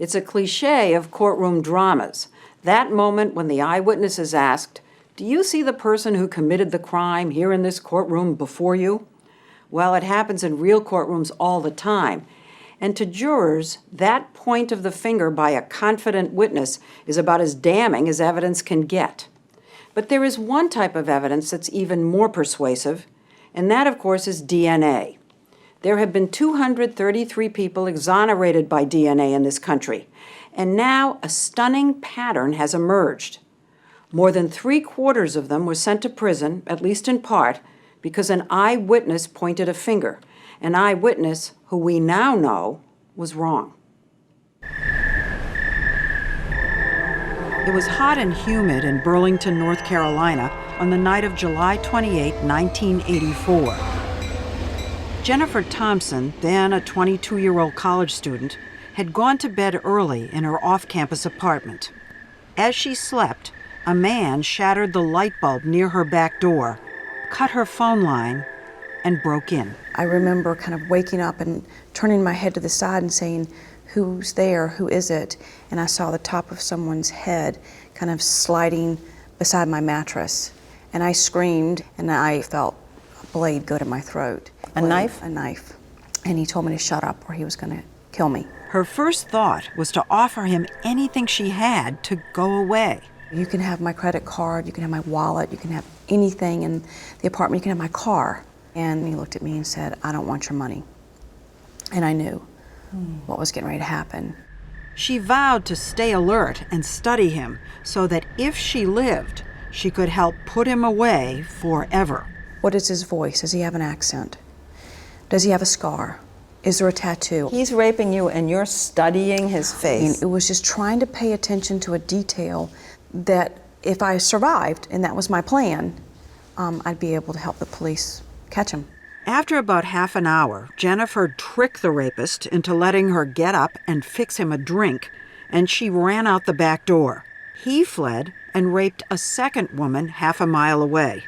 It's a cliche of courtroom dramas. That moment when the eyewitness is asked, "Do you see the person who committed the crime here in this courtroom before you?" Well, it happens in real courtrooms all the time. And to jurors, that point of the finger by a confident witness is about as damning as evidence can get. But there is one type of evidence that's even more persuasive, and that, of course, is DNA. There have been 233 people exonerated by DNA in this country, and now a stunning pattern has emerged. More than 3/4 of them were sent to prison, at least in part, because an eyewitness pointed a finger, an eyewitness who we now know was wrong. It was hot and humid in Burlington, North Carolina on the night of July 28, 1984. Jennifer Thompson, then a 22-year-old college student, had gone to bed early in her off-campus apartment. As she slept, a man shattered the light bulb near her back door, cut her phone line, and broke in. I remember kind of waking up and turning my head to the side and saying, "Who's there? Who is it?" And I saw the top of someone's head kind of sliding beside my mattress. And I screamed, and I felt a blade go to my throat. A knife? A knife. And he told me to shut up or he was going to kill me. Her first thought was to offer him anything she had to go away. "You can have my credit card, you can have my wallet, you can have anything in the apartment, you can have my car." And he looked at me and said, "I don't want your money." And I knew what was getting ready to happen. She vowed to stay alert and study him so that if she lived, she could help put him away forever. What is his voice? Does he have an accent? Does he have a scar? Is there a tattoo? He's raping you and you're studying his face. And it was just trying to pay attention to a detail that if I survived, and that was my plan, I'd be able to help the police catch him. After about half an hour, Jennifer tricked the rapist into letting her get up and fix him a drink, and she ran out the back door. He fled and raped a second woman half a mile away.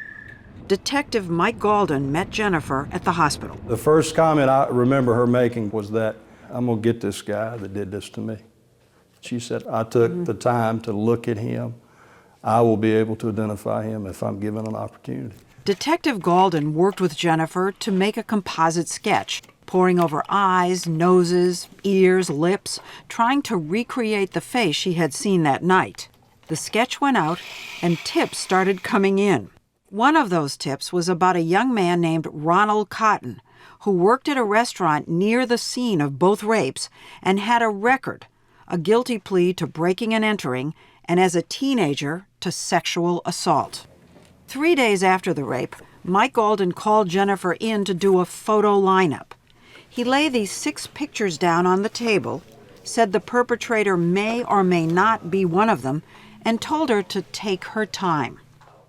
Detective Mike Galden met Jennifer at the hospital. The first comment I remember her making was that, "I'm gonna get this guy that did this to me." She said, "I took the time to look at him. I will be able to identify him if I'm given an opportunity." Detective Galden worked with Jennifer to make a composite sketch, poring over eyes, noses, ears, lips, trying to recreate the face she had seen that night. The sketch went out, and tips started coming in. One of those tips was about a young man named Ronald Cotton, who worked at a restaurant near the scene of both rapes and had a record, a guilty plea to breaking and entering, and as a teenager to sexual assault. 3 days after the rape, Mike Galden called Jennifer in to do a photo lineup. He laid these 6 pictures down on the table, said the perpetrator may or may not be one of them, and told her to take her time.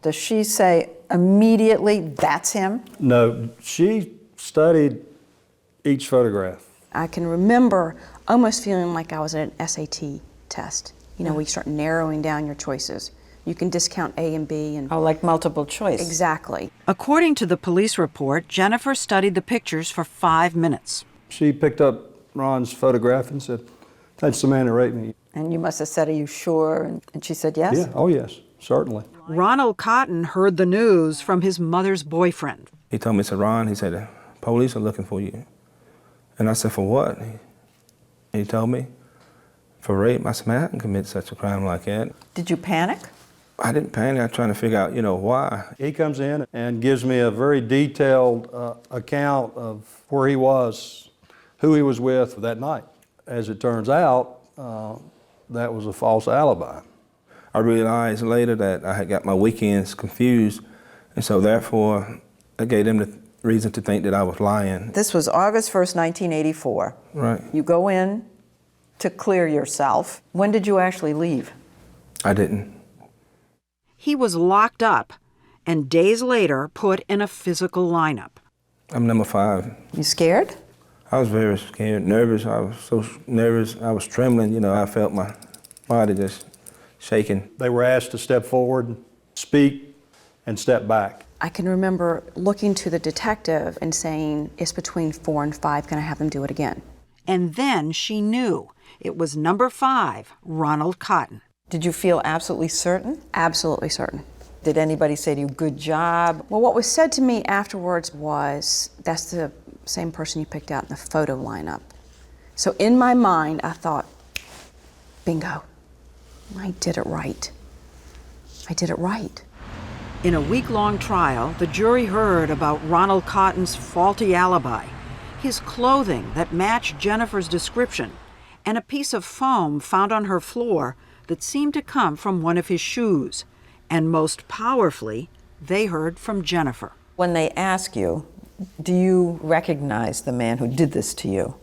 Does she say immediately, "That's him"? No, she studied each photograph. I can remember almost feeling like I was at an SAT test. You know, we start narrowing down your choices. You can discount A and B and... Oh, like multiple choice. Exactly. According to the police report, Jennifer studied the pictures for 5 minutes. She picked up Ron's photograph and said, "That's the man that raped me." And you must have said, "Are you sure?" And she said yes? Yeah, oh yes, certainly. Ronald Cotton heard the news from his mother's boyfriend. He told me, he said, "Ron," he said, "the police are looking for you." And I said, "For what?" He told me, "For rape." I said, "Man, I can commit such a crime like that." Did you panic? I didn't panic. I'm trying to figure out, why. He comes in and gives me a very detailed account of where he was, who he was with that night. As it turns out, that was a false alibi. I realized later that I had got my weekends confused, and so therefore I gave them the reason to think that I was lying. This was August 1st, 1984. Right. You go in to clear yourself. When did you actually leave? I didn't. He was locked up and days later put in a physical lineup. I'm number 5. You scared? I was very scared, nervous. I was so nervous. I was trembling. I felt my body just shaking. They were asked to step forward, speak, and step back. I can remember looking to the detective and saying, "It's between 4 and 5, can I have them do it again?" And then she knew It was number 5, Ronald Cotton. Did you feel absolutely certain? Absolutely certain. Did anybody say to you, good job? Well, what was said to me afterwards was, that's the same person you picked out in the photo lineup. So in my mind, I thought, bingo, I did it right. I did it right. In a week-long trial, the jury heard about Ronald Cotton's faulty alibi, his clothing that matched Jennifer's description, and a piece of foam found on her floor that seemed to come from one of his shoes. And most powerfully, they heard from Jennifer. When they ask you, do you recognize the man who did this to you?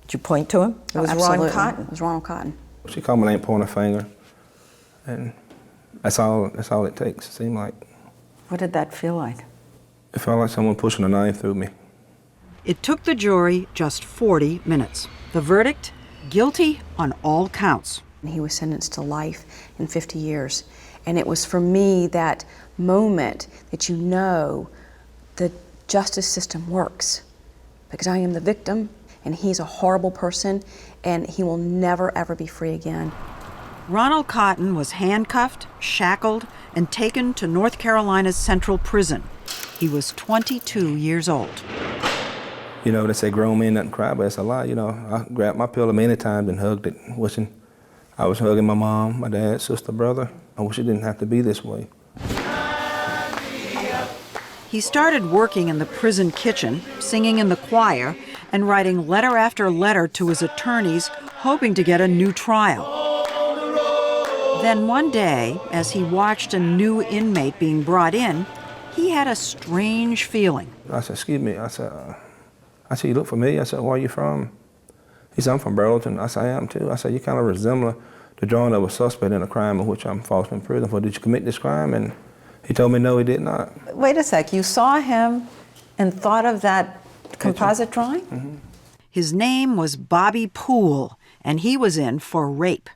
Did you point to him? It was Absolutely. Ron Cotton. It was Ronald Cotton. She called my name, pointed a finger, and that's all it takes, it seemed like. What did that feel like? It felt like someone pushing a knife through me. It took the jury just 40 minutes. The verdict? Guilty on all counts. He was sentenced to life and 50 years. And it was for me that moment that you know the justice system works. Because I am the victim, and he's a horrible person, and he will never, ever be free again. Ronald Cotton was handcuffed, shackled, and taken to North Carolina's Central Prison. He was 22 years old. You know, they say grown men doesn't cry, but it's a lie. You know, I grabbed my pillow many times and hugged it, wishing I was hugging my mom, my dad, sister, brother. I wish it didn't have to be this way. He started working in the prison kitchen, singing in the choir, and writing letter after letter to his attorneys, hoping to get a new trial. Then one day, as he watched a new inmate being brought in, he had a strange feeling. I said, excuse me. I said, you look familiar. I said, where are you from? He said, I'm from Burlington. I said, I am too. I said, you kind of resemble the drawing of a suspect in a crime in which I'm falsely in prison for. Did you commit this crime? And he told me, no, he did not. Wait a sec, you saw him and thought of that composite drawing? Mm-hmm. His name was Bobby Poole, and he was in for rape.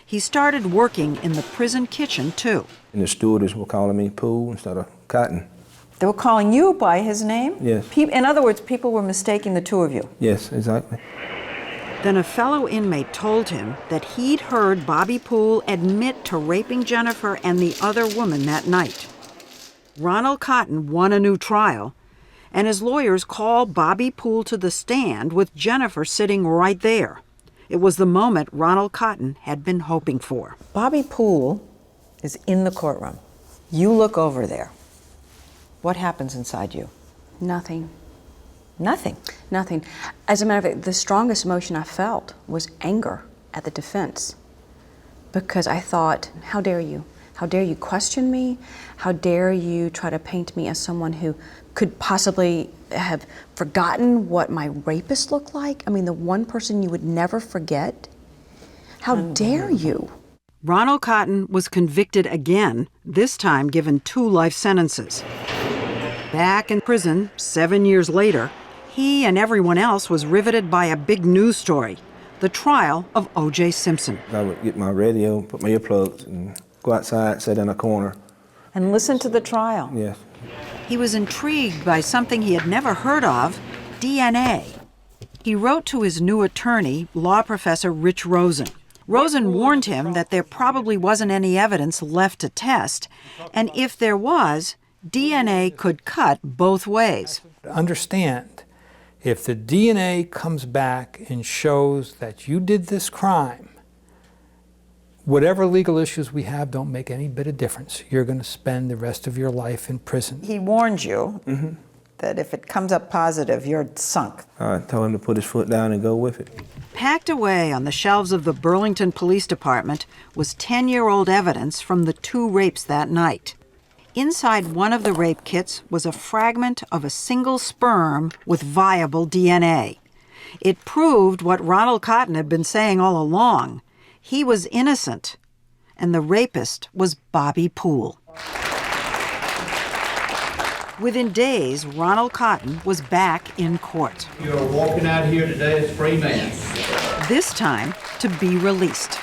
He started working in the prison kitchen, too. And the stewardess were calling me Poole instead of Cotton. They were calling you by his name? Yes. In other words, people were mistaking the two of you. Yes, exactly. Then a fellow inmate told him that he'd heard Bobby Poole admit to raping Jennifer and the other woman that night. Ronald Cotton won a new trial, and his lawyers called Bobby Poole to the stand with Jennifer sitting right there. It was the moment Ronald Cotton had been hoping for. Bobby Poole is in the courtroom. You look over there. What happens inside you? Nothing. Nothing. Nothing. As a matter of fact, the strongest emotion I felt was anger at the defense. Because I thought, how dare you? How dare you question me? How dare you try to paint me as someone who could possibly have forgotten what my rapist looked like? I mean, the one person you would never forget? How dare you? Ronald Cotton was convicted again, this time given 2 life sentences. Back in prison 7 years later, he and everyone else was riveted by a big news story, the trial of O.J. Simpson. I would get my radio, put my earplugs, and go outside, sit in a corner. And listen to the trial. Yes. He was intrigued by something he had never heard of, DNA. He wrote to his new attorney, law professor Rich Rosen. Rosen warned him that there probably wasn't any evidence left to test, and if there was, DNA could cut both ways. Understand, if the DNA comes back and shows that you did this crime, whatever legal issues we have don't make any bit of difference. You're going to spend the rest of your life in prison. He warned you that if it comes up positive, you're sunk. I told him to put his foot down and go with it. Packed away on the shelves of the Burlington Police Department was 10-year-old evidence from the 2 rapes that night. Inside one of the rape kits was a fragment of a single sperm with viable DNA. It proved what Ronald Cotton had been saying all along. He was innocent, and the rapist was Bobby Poole. Within days, Ronald Cotton was back in court. You're walking out here today as a free man. This time to be released.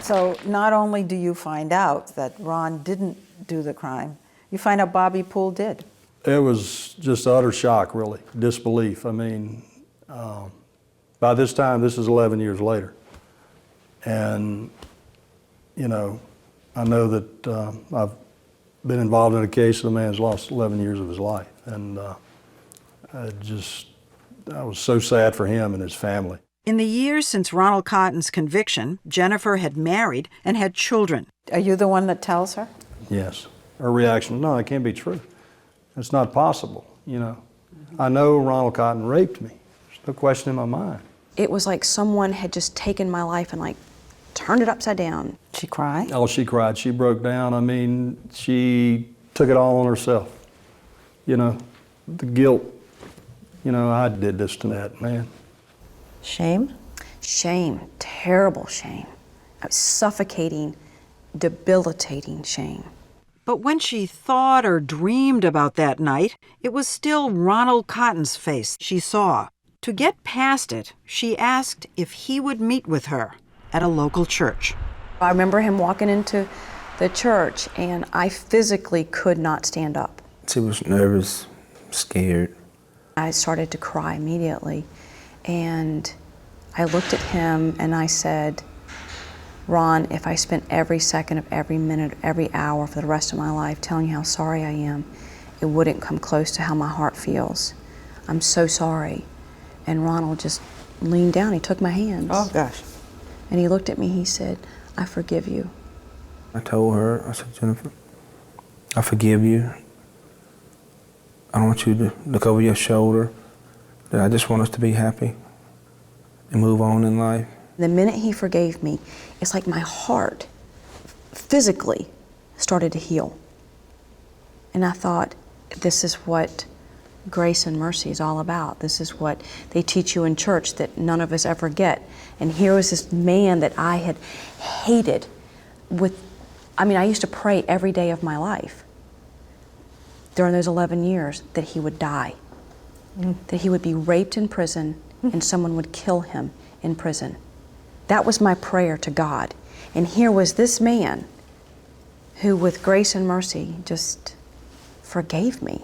So not only do you find out that Ron didn't do the crime, you find out Bobby Poole did. It was just utter shock, really, disbelief. I mean, by By this time, this is 11 years later. And, you know, I know that I've been involved in a case of a man's lost 11 years of his life. And I was so sad for him and his family. In the years since Ronald Cotton's conviction, Jennifer had married and had children. Are you the one that tells her? Yes. Her reaction, no, that can't be true. It's not possible, you know. I know Ronald Cotton raped me. There's no question in my mind. It was like someone had just taken my life and like turned it upside down. She cried? Oh, she cried. She broke down. I mean, she took it all on herself. You know, the guilt. You know, I did this to that man. Shame? Shame, terrible shame. Suffocating, debilitating shame. But when she thought or dreamed about that night, it was still Ronald Cotton's face she saw. To get past it, she asked if he would meet with her at a local church. I remember him walking into the church and I physically could not stand up. She was nervous, scared. I started to cry immediately and I looked at him and I said, Ron, if I spent every second of every minute, every hour for the rest of my life telling you how sorry I am, it wouldn't come close to how my heart feels. I'm so sorry. And Ronald just leaned down, he took my hands. Oh, gosh. And he looked at me, he said, I forgive you. I told her, I said, Jennifer, I forgive you. I don't want you to look over your shoulder, that I just want us to be happy and move on in life. The minute he forgave me, it's like my heart physically started to heal. And I thought, this is what grace and mercy is all about. This is what they teach you in church that none of us ever get. And here was this man that I had hated with, I mean, I used to pray every day of my life during those 11 years that he would die, that he would be raped in prison and someone would kill him in prison. That was my prayer to God. And here was this man who, with grace and mercy, just forgave me.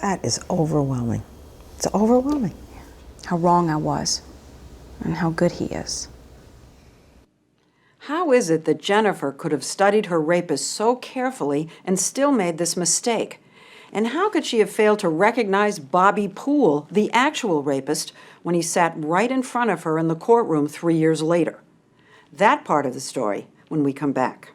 That is overwhelming. It's overwhelming. How wrong I was and how good he is. How is it that Jennifer could have studied her rapist so carefully and still made this mistake? And how could she have failed to recognize Bobby Poole, the actual rapist, when he sat right in front of her in the courtroom 3 years later? That part of the story when we come back.